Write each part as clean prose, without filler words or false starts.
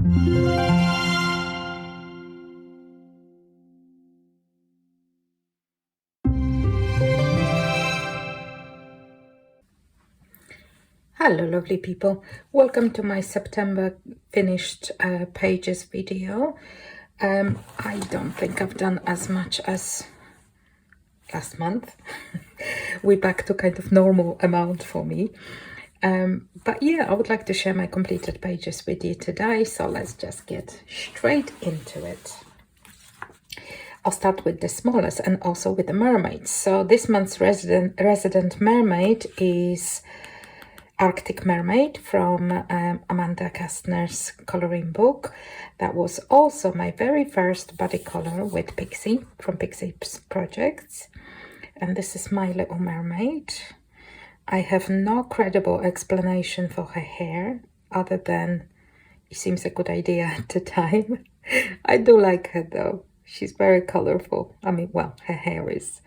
Hello lovely people, welcome to my September finished pages video. I don't think I've done as much as last month. We're back to kind of normal amount for me. But yeah, I would like to share my completed pages with you today, so let's just get straight into it. I'll start with the smallest and also with the mermaids. So this month's resident mermaid is Arctic Mermaid from Amanda Kastner's coloring book. That was also my very first body color with Pixie from Pixie's projects. And this is my little mermaid. I have no credible explanation for her hair other than it seems a good idea at the time. I do like her though. She's very colorful. I mean, well, her hair is.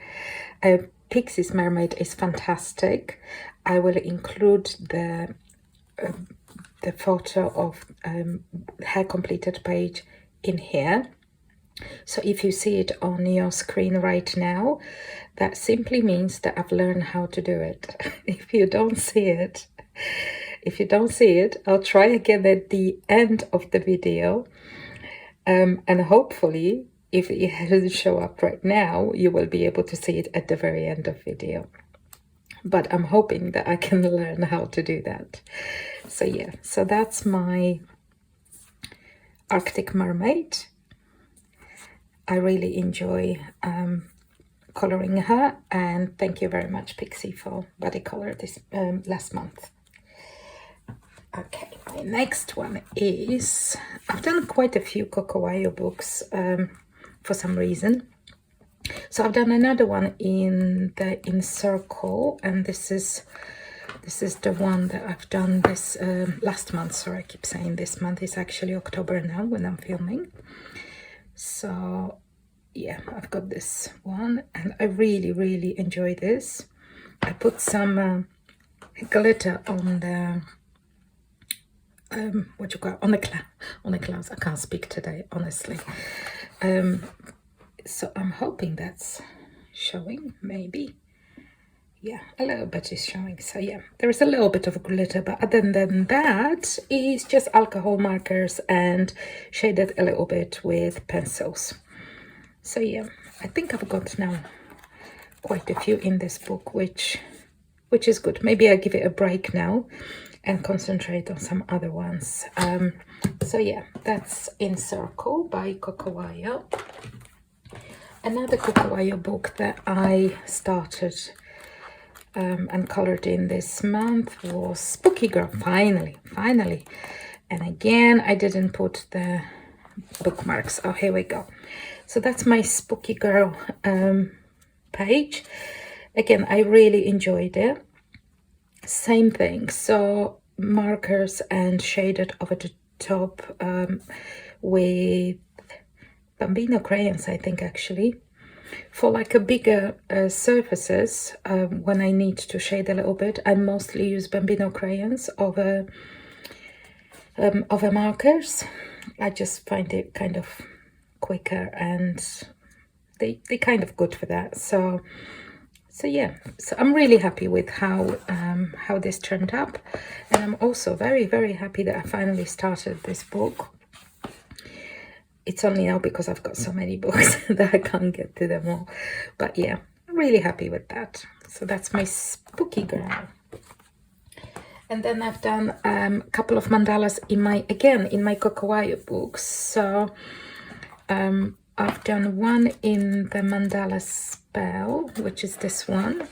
Pixie's mermaid is fantastic. I will include the photo of her completed page in here. So if you see it on your screen right now, that simply means that I've learned how to do it. If you don't see it, I'll try again at the end of the video. And hopefully, if it doesn't show up right now, you will be able to see it at the very end of video. But I'm hoping that I can learn how to do that. So yeah, so that's my Arctic Mermaid. I really enjoy coloring her, and thank you very much Pixie for body color this last month. Okay, my next one is, I've done quite a few Kokowayo books for some reason. So I've done another one in Circle, and this is the one that I've done this last month. Sorry, I keep saying this month. It's actually October now when I'm filming. So yeah, I've got this one, and I really enjoy this. I put some glitter on the what you call on the clouds. I can't speak today, honestly. So I'm hoping that's showing, maybe. Yeah, a little bit is showing. So yeah, there is a little bit of glitter, but other than that, it's just alcohol markers and shaded a little bit with pencils. So yeah, I think I've got now quite a few in this book, which is good. Maybe I give it a break now and concentrate on some other ones. So yeah, that's In Circle by Kokowayo. Another Kokowayo book that I started and colored in this month was Spooky Girl. Finally. And again, I didn't put the bookmarks. Oh, here we go. So that's my Spooky Girl page. Again, I really enjoyed it. Same thing. So markers and shaded over the top with Bambino crayons, I think, actually. For like a bigger surfaces, when I need to shade a little bit, I mostly use Bambino crayons over markers. I just find it kind of quicker, and they kind of good for that. So yeah, so I'm really happy with how this turned up, and I'm also very happy that I finally started this book. It's only now because I've got so many books that I can't get to them all. But yeah, I'm really happy with that. So that's my Spooky Girl. And then I've done a couple of mandalas in my Kokowayo books. So I've done one in the Mandala Spell, which is this one.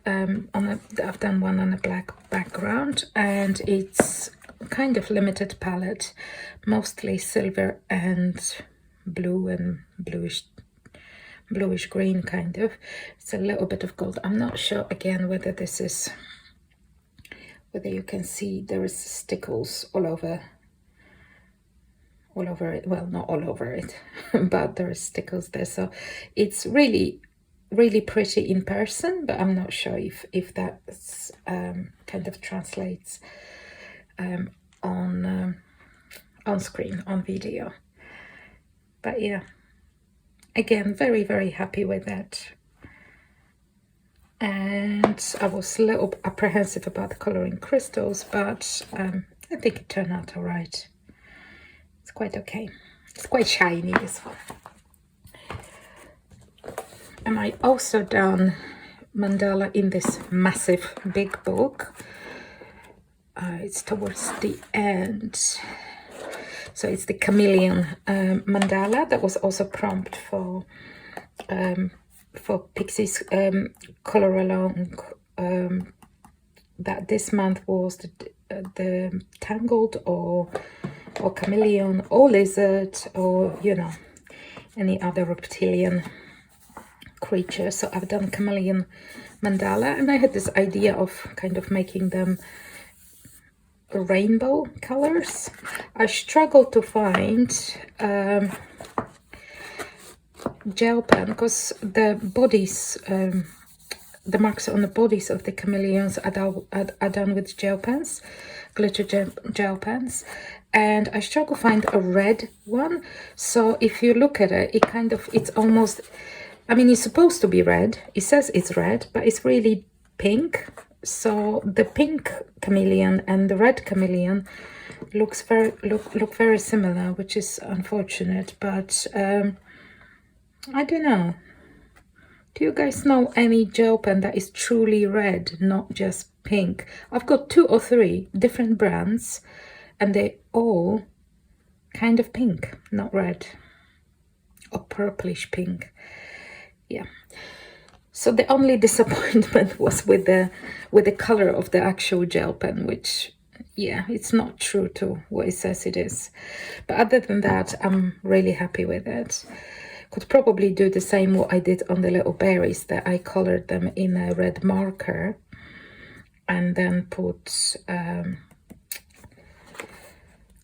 I've done one on a black background, and it's kind of limited palette, mostly silver and blue and bluish green kind of. It's a little bit of gold. I'm not sure again whether you can see there is stickles all over it. Well, not all over it, but there is stickles there. So it's really pretty in person, but I'm not sure if that's kind of translates on on screen, on video. But yeah, again, very, very happy with that. And I was a little apprehensive about the colouring crystals, but I think it turned out all right. It's quite okay. It's quite shiny, this one. And I also done mandala in this massive big book. It's towards the end. So it's the Chameleon Mandala. That was also prompt for Pixie's color along. That this month was the Tangled or Chameleon or Lizard, or you know, any other reptilian creature. So I've done Chameleon Mandala, and I had this idea of kind of making them rainbow colors. I struggled to find gel pen because the bodies, the marks on the bodies of the chameleons are done with gel pens, glitter gel pens, and I struggle to find a red one. So if you look at it, it's almost, I mean, it's supposed to be red. It says it's red, but it's really pink. So the pink chameleon and the red chameleon look very similar, which is unfortunate. But I don't know. Do you guys know any gel pen that is truly red, not just pink? I've got 2 or 3 different brands, and they all kind of pink, not red, or purplish pink. Yeah. So the only disappointment was with the color of the actual gel pen, which, yeah, it's not true to what it says it is. But other than that, I'm really happy with it. Could probably do the same what I did on the little berries, that I colored them in a red marker and then put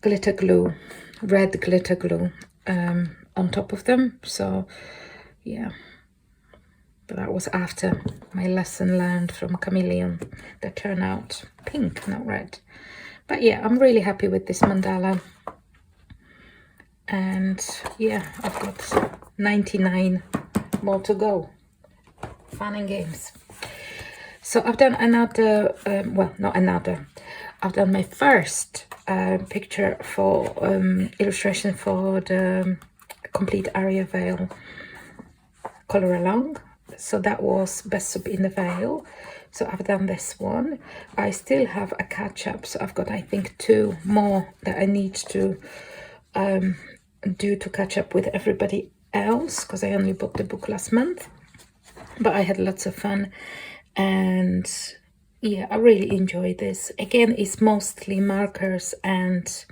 glitter glue, red glitter glue on top of them. So yeah, but that was after my lesson learned from Chameleon that turned out pink, not red. But yeah, I'm really happy with this mandala. And yeah, I've got 99 more to go. Fun and games. So I've done another, well, not another. I've done my first picture for illustration for the complete Aria Veil color along. So that was Best Soup in the Veil. So I've done this one. I still have a catch up. So I've got, I think, 2 more that I need to do to catch up with everybody else, because I only bought the book last month. But I had lots of fun, and yeah, I really enjoyed this. Again, it's mostly markers and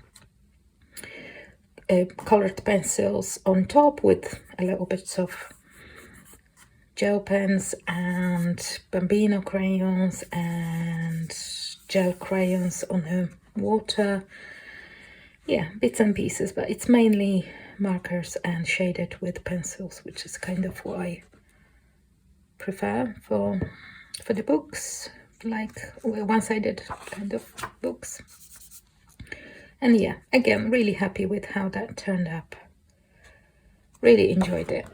colored pencils on top, with a little bit of gel pens and Bambino crayons and gel crayons on the water. Yeah, bits and pieces, but it's mainly markers and shaded with pencils, which is kind of what I prefer for the books, like one-sided kind of books. And yeah, again, really happy with how that turned up. Really enjoyed it.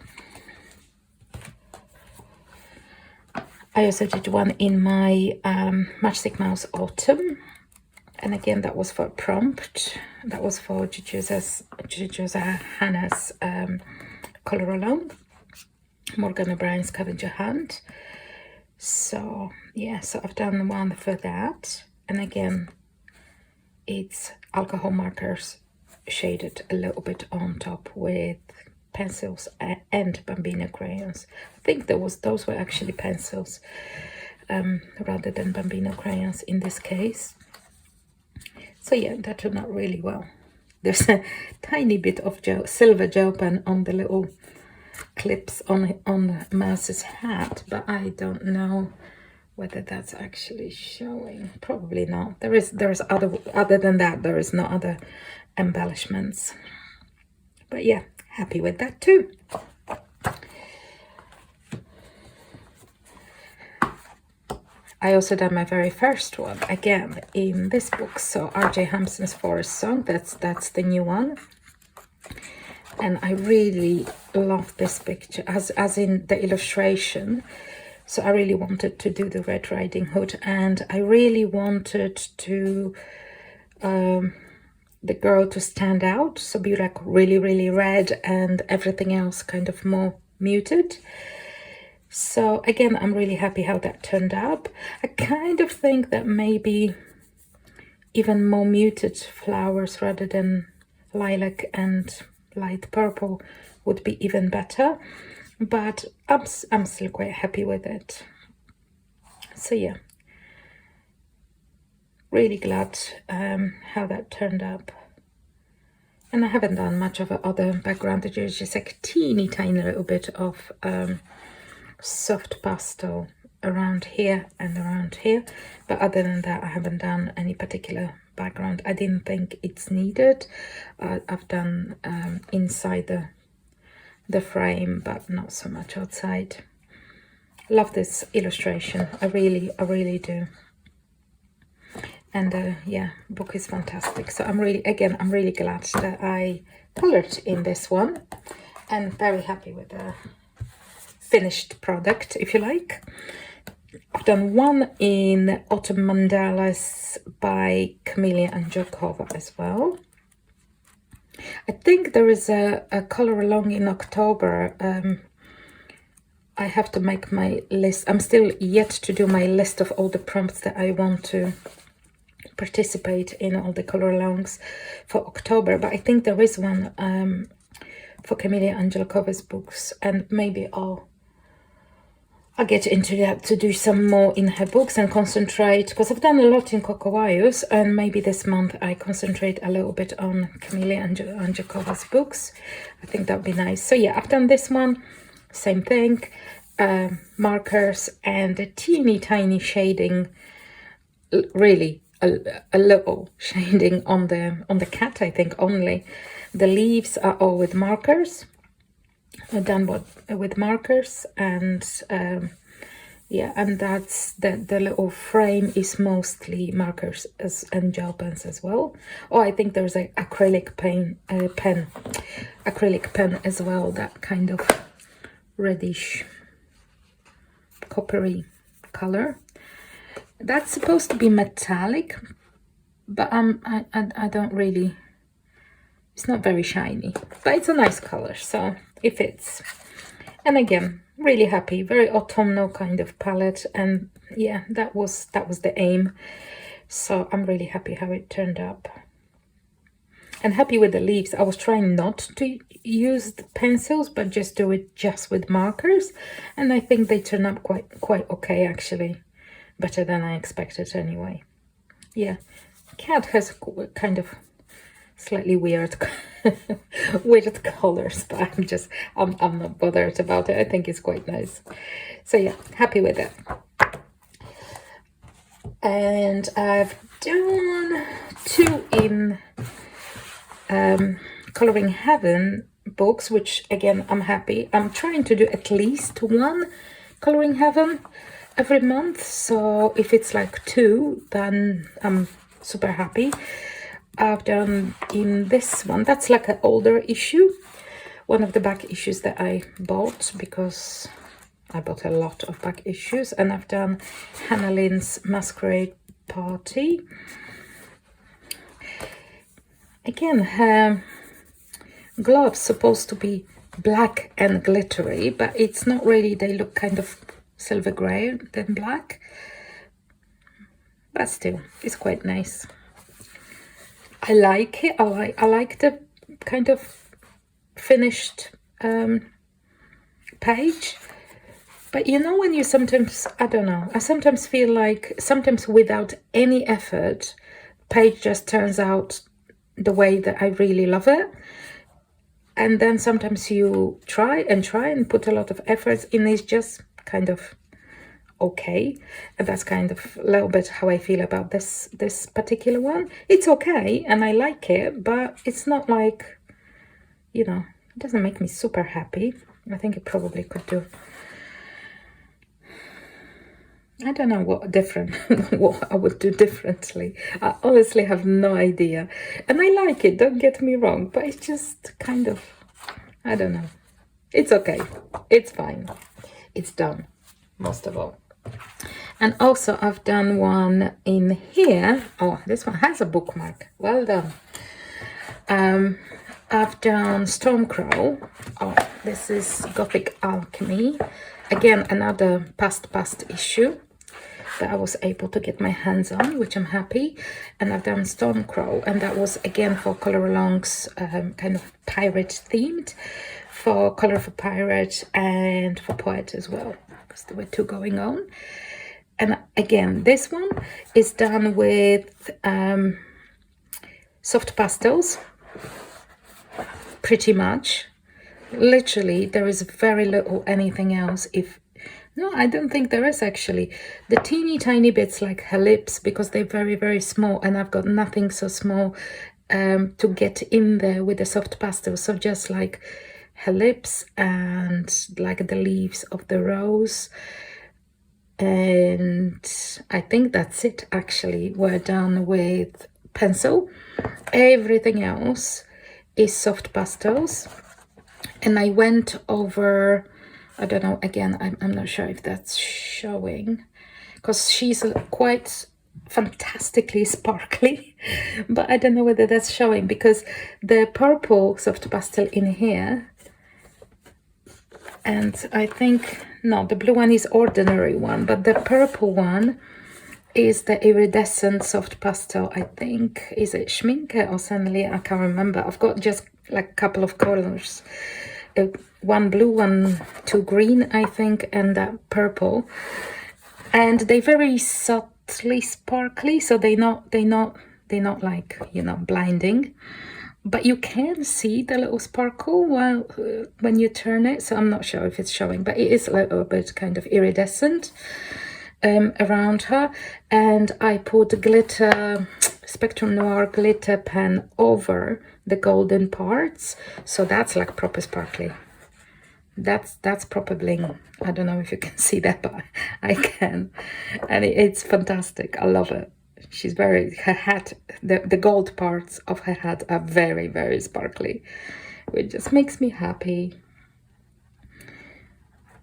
I also did one in my Matchstick Mouse Autumn, and again, that was for a prompt. That was for Jujusa Hannah's color along, Morgan O'Brien's Scavenger Hunt. So yeah, so I've done one for that, and again, it's alcohol markers shaded a little bit on top with pencils and Bambino crayons. I think those were actually pencils rather than Bambino crayons in this case. So yeah, that turned out really well. There's a tiny bit of silver gel pen on the little clips on Mouse's hat, but I don't know whether that's actually showing. Probably not. There's other than that, there is no other embellishments. But yeah, happy with that too. I also done my very first one again in this book. So R.J. Hampton's Forest Song, that's the new one. And I really love this picture, as in the illustration. So I really wanted to do the Red Riding Hood, and I really wanted to the girl to stand out, so be like really, really red and everything else kind of more muted. So again, I'm really happy how that turned out. I kind of think that maybe even more muted flowers rather than lilac and light purple would be even better, but I'm still quite happy with it. So yeah, really glad how that turned up. And I haven't done much of other background. There's just like a teeny tiny little bit of soft pastel around here and around here, but other than that I haven't done any particular background. I didn't think it's needed. I've done inside the frame, but not so much outside. Love this illustration. I really do. And yeah, book is fantastic. So I'm really glad that I colored in this one, and very happy with the finished product, if you like. I've done one in Autumn Mandalas by Chameleon Mandala as well. I think there is a color along in October. I have to make my list. I'm still yet to do my list of all the prompts that I want to participate in, all the color alongs for October, but I think there is one for Chameleon Mandala's books, and maybe I'll get into that to do some more in her books and concentrate, because I've done a lot in Kokowayu's, and maybe this month I concentrate a little bit on Chameleon Mandala's books. I think that would be nice. So yeah, I've done this one, same thing, markers and a teeny tiny shading, really a little shading on the cat, I think only. The leaves are all with markers. I've done with markers, and yeah, and that's the little frame is mostly markers and gel pens as well. Oh, I think there's an acrylic pen as well, that kind of reddish coppery color. That's supposed to be metallic, but I don't really, it's not very shiny, but it's a nice color, so it fits. And again, really happy, very autumnal kind of palette, and yeah, that was the aim. So I'm really happy how it turned up. And happy with the leaves. I was trying not to use the pencils, but just do it just with markers, and I think they turn up quite okay actually. Better than I expected anyway. Yeah, cat has kind of slightly weird weird colors, but I'm not bothered about it. I think it's quite nice. So yeah, happy with it. And I've done two in Coloring Heaven books, which again I'm happy. I'm trying to do at least one Coloring Heaven every month, so if it's like two, then I'm super happy. I've done in this one, that's like an older issue, one of the back issues that I bought, because I bought a lot of back issues, and I've done Hannah Lynn's Masquerade Party. Again, her gloves supposed to be black and glittery, but it's not really. They look kind of silver grey than black, but still it's quite nice. I like it. I like the kind of finished page, but you know, when you sometimes, I don't know, I sometimes feel like sometimes without any effort, page just turns out the way that I really love it. And then sometimes you try and put a lot of effort in, it's just kind of okay, and that's kind of a little bit how I feel about this particular one. It's okay and I like it, but it's not like, you know, it doesn't make me super happy. I think it probably could do I don't know what different, what I would do differently. I honestly have no idea. And I like it, don't get me wrong, but it's just kind of, I don't know. It's okay. It's fine. It's done, most of all. And also I've done one in here. Oh, this one has a bookmark. Well done. I've done Stormcrow. Oh, this is Gothic Alchemy. Again, another past issue that I was able to get my hands on, which I'm happy. And I've done Stormcrow, and that was again for Color Alongs, kind of pirate themed, for Color for Pirate and for Poet as well, because there were two going on. And again, this one is done with soft pastels, pretty much. Literally, there is very little anything else. No, I don't think there is actually. The teeny tiny bits like her lips, because they're very, very small, and I've got nothing so small to get in there with the soft pastel. So just like her lips and like the leaves of the rose. And I think that's it actually. We're done with pencil. Everything else is soft pastels. And I went over, I don't know, again, I'm not sure if that's showing, because she's quite fantastically sparkly, but I don't know whether that's showing, because the purple soft pastel in here, and I think, no, the blue one is ordinary one, but the purple one is the iridescent soft pastel, I think. Is it Schminke or Senli? I can't remember. I've got just like a couple of colors. One blue, one, two green, I think, and that purple. And they're very subtly sparkly, so they're not like, you know, blinding. But you can see the little sparkle while when you turn it. So I'm not sure if it's showing, but it is a little bit kind of iridescent around her. And I put glitter, Spectrum Noir glitter pen over the golden parts. So that's like proper sparkly. That's proper bling. I don't know if you can see that, but I can. And it's fantastic. I love it. She's very, her hat, the gold parts of her hat are very, very sparkly, which just makes me happy.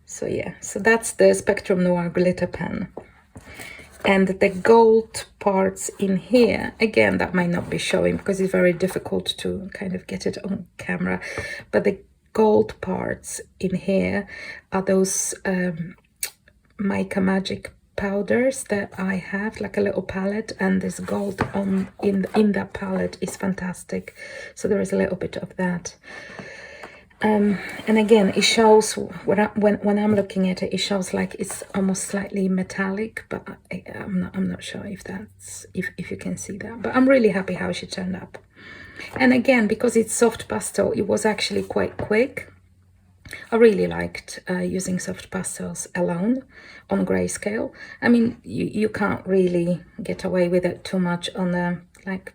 So yeah, so that's the Spectrum Noir glitter pen. And the gold parts in here, again, that might not be showing because it's very difficult to kind of get it on camera, but the gold parts in here are those Mica Magic powders that I have, like a little palette, and this gold on in that palette is fantastic. So there is a little bit of that. And again, it shows when I'm looking at it, it shows like it's almost slightly metallic, but I'm not sure if that's if you can see that. But I'm really happy how she turned up. And again, because it's soft pastel, it was actually quite quick. I really liked using soft pastels alone on grayscale. I mean, you can't really get away with it too much on a like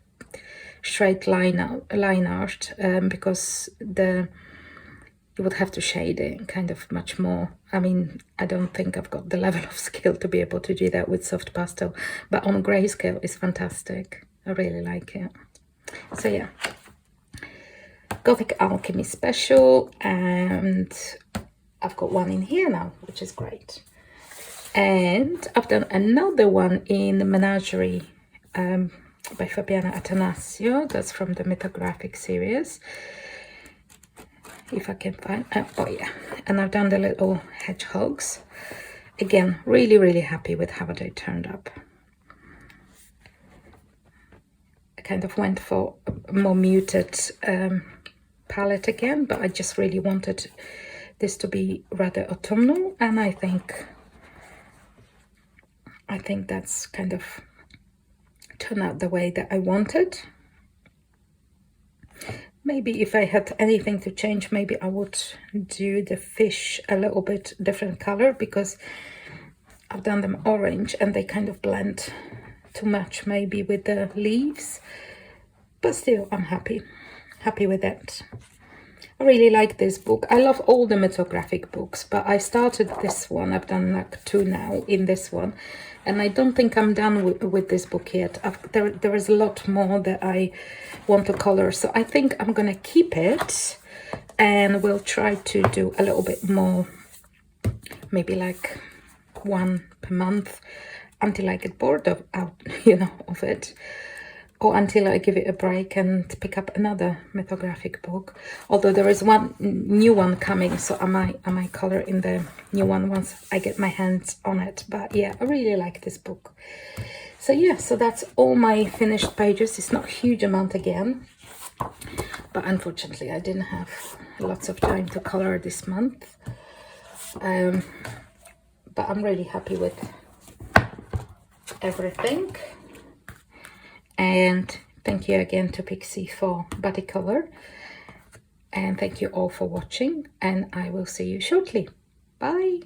straight line art because you would have to shade it kind of much more. I mean, I don't think I've got the level of skill to be able to do that with soft pastel, but on grayscale it's fantastic. I really like it. So yeah, Gothic Alchemy Special, and I've got one in here now, which is great. And I've done another one in Menagerie by Fabiana Atanasio. That's from the Mythographic series. If I can find, oh yeah. And I've done the little hedgehogs. Again, really, really happy with how they turned up. I kind of went for a more muted palette again, but I just really wanted this to be rather autumnal, and I think that's kind of turned out the way that I wanted. Maybe if I had anything to change, maybe I would do the fish a little bit different color, because I've done them orange and they kind of blend too much maybe with the leaves, but still I'm happy with that. I really like this book. I love all the mythographic books, but I started this one. I've done like 2 now in this one, and I don't think I'm done with this book yet. There is a lot more that I want to color, so I think I'm gonna keep it, and we'll try to do a little bit more, maybe like 1 per month, until I get bored of of it, or until I give it a break and pick up another mythographic book. Although there is one new one coming, so I might color in the new one once I get my hands on it. But yeah, I really like this book. So yeah, so that's all my finished pages. It's not a huge amount again, but unfortunately I didn't have lots of time to color this month. But I'm really happy with everything. And thank you again to Pixie for body color. And thank you all for watching, and I will see you shortly. Bye.